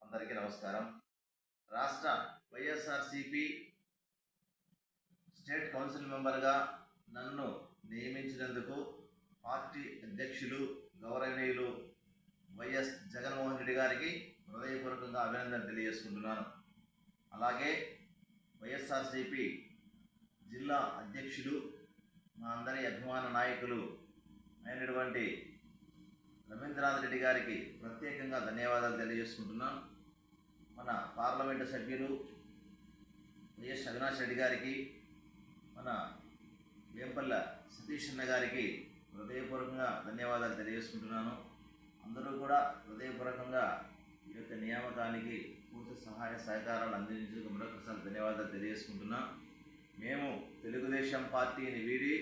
అందరికీ నమస్కారం. రాష్ట్ర వైఎస్ఆర్సిపి స్టేట్ కౌన్సిల్ మెంబర్గా నన్ను నియమించినందుకు పార్టీ అధ్యక్షులు గౌరవనీయులు వైఎస్ జగన్మోహన్ రెడ్డి గారికి హృదయపూర్వకంగా అభినందన తెలియజేసుకుంటున్నాను. అలాగే వైఎస్ఆర్సిపి జిల్లా అధ్యక్షులు మా అందరి అభిమాన నాయకులు అయినటువంటి రవీంద్రనాథ్ రెడ్డి గారికి ప్రత్యేకంగా ధన్యవాదాలు తెలియజేసుకుంటున్నాను. మన పార్లమెంటు సభ్యులు వైఎస్ అవినాష్ రెడ్డి గారికి, మన వేంపల్ల సతీష్ అన్న గారికి హృదయపూర్వకంగా ధన్యవాదాలు తెలియజేసుకుంటున్నాను. అందరూ కూడా హృదయపూర్వకంగా ఈ యొక్క నియామకానికి పూర్తి సహాయ సహకారాలు అందించేందుకు మరొకసారి ధన్యవాదాలు తెలియజేసుకుంటున్నాం. మేము తెలుగుదేశం పార్టీని వీడి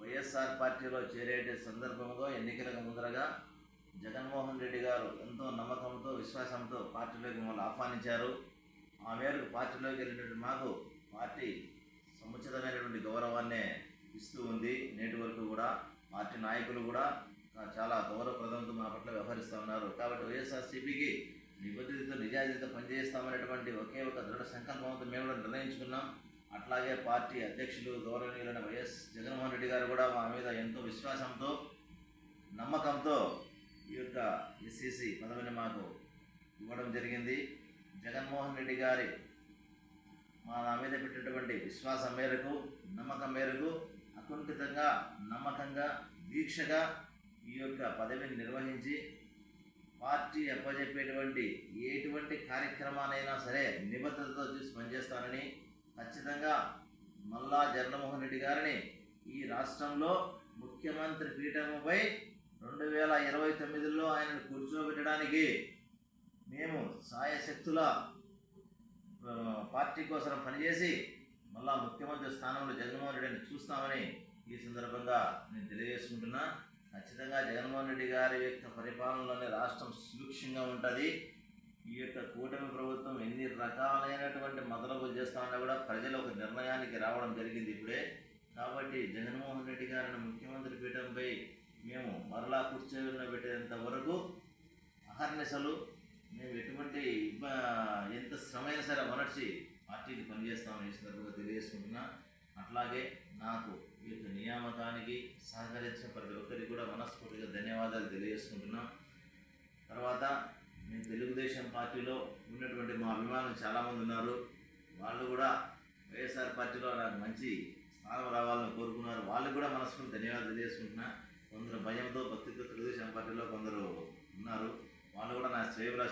వైఎస్ఆర్ పార్టీలో చేరే సందర్భంలో ఎన్నికలకు ముందరగా జగన్మోహన్ రెడ్డి గారు ఎంతో నమ్మకంతో విశ్వాసంతో పార్టీలోకి మమ్మల్ని ఆహ్వానించారు. ఆ మేరకు పార్టీలోకి వెళ్ళినటువంటి మాకు పార్టీ సముచితమైనటువంటి గౌరవాన్నే ఇస్తూ ఉంది. నేటి వరకు కూడా పార్టీ నాయకులు కూడా చాలా గౌరవప్రదంతో మా పట్ల వ్యవహరిస్తూ ఉన్నారు. కాబట్టి వైఎస్ఆర్సీపీకి నిబద్ధతతో నిజాయితీతో పనిచేస్తామనేటువంటి ఒకే ఒక దృఢ సంకల్పంతో మేము కూడా నిర్ణయించుకున్నాం. అట్లాగే పార్టీ అధ్యక్షులు గౌరవనీయులైన వైఎస్ జగన్మోహన్ రెడ్డి గారు కూడా మా మీద ఎంతో విశ్వాసంతో నమ్మకంతో ఈ యొక్క ఎస్సీసీ పదవిని మాకు ఇవ్వడం జరిగింది. జగన్మోహన్ రెడ్డి గారి నా మీద పెట్టినటువంటి విశ్వాసం మేరకు, నమ్మకం మేరకు అకుంఠితంగా, నమ్మకంగా, దీక్షగా ఈ యొక్క పదవిని నిర్వహించి పార్టీ అప్పచెప్పేటువంటి ఎటువంటి కార్యక్రమానైనా సరే నిబద్ధతతో చూసి పనిచేస్తానని, ఖచ్చితంగా మల్లా జగన్మోహన్ రెడ్డి గారిని ఈ రాష్ట్రంలో ముఖ్యమంత్రి పీఠంపై 2029లో ఆయనను కూర్చోబెట్టడానికి మేము సాయశక్తుల పార్టీ కోసం పనిచేసి మళ్ళా ముఖ్యమంత్రి స్థానంలో జగన్మోహన్ రెడ్డిని చూస్తామని ఈ సందర్భంగా నేను తెలియజేసుకుంటున్నా. ఖచ్చితంగా జగన్మోహన్ రెడ్డి గారి యొక్క పరిపాలనలోనే రాష్ట్రం సుభిక్షంగా ఉంటుంది. ఈ యొక్క కూటమి ప్రభుత్వం ఎన్ని రకాలైనటువంటి మొదలుగులు చేస్తామన్నా కూడా ప్రజలు ఒక నిర్ణయానికి రావడం జరిగింది ఇప్పుడే. కాబట్టి జగన్మోహన్ రెడ్డి గారిని ముఖ్యమంత్రి పీఠంపై మేము మరలా కూర్చోబెట్టేంత వరకు అహర్నిశలు మేము ఎటువంటి ఎంత శ్రమైనా సరే మనర్చి పార్టీకి పనిచేస్తామని ఈ సందర్భంగా తెలియజేసుకుంటున్నా. అట్లాగే నాకు ఈ యొక్క నియామకానికి సహకరించిన ప్రతి ఒక్కరికి కూడా మనస్ఫూర్తిగా ధన్యవాదాలు తెలియజేసుకుంటున్నాం. తర్వాత మేము తెలుగుదేశం పార్టీలో ఉన్నటువంటి మా అభిమానులు చాలామంది ఉన్నారు. వాళ్ళు కూడా వైఎస్ఆర్ పార్టీలో నాకు మంచి స్థానం రావాలని కోరుకున్నారు. వాళ్ళకు కూడా మనస్ఫూర్తి ధన్యవాదాలు తెలియజేసుకుంటున్నా. కొందరు భయంతో భక్తితో తెలుగుదేశం పార్టీలో కొందరు ఉన్నారు. వాళ్ళు కూడా నా శ్రేయభిలాష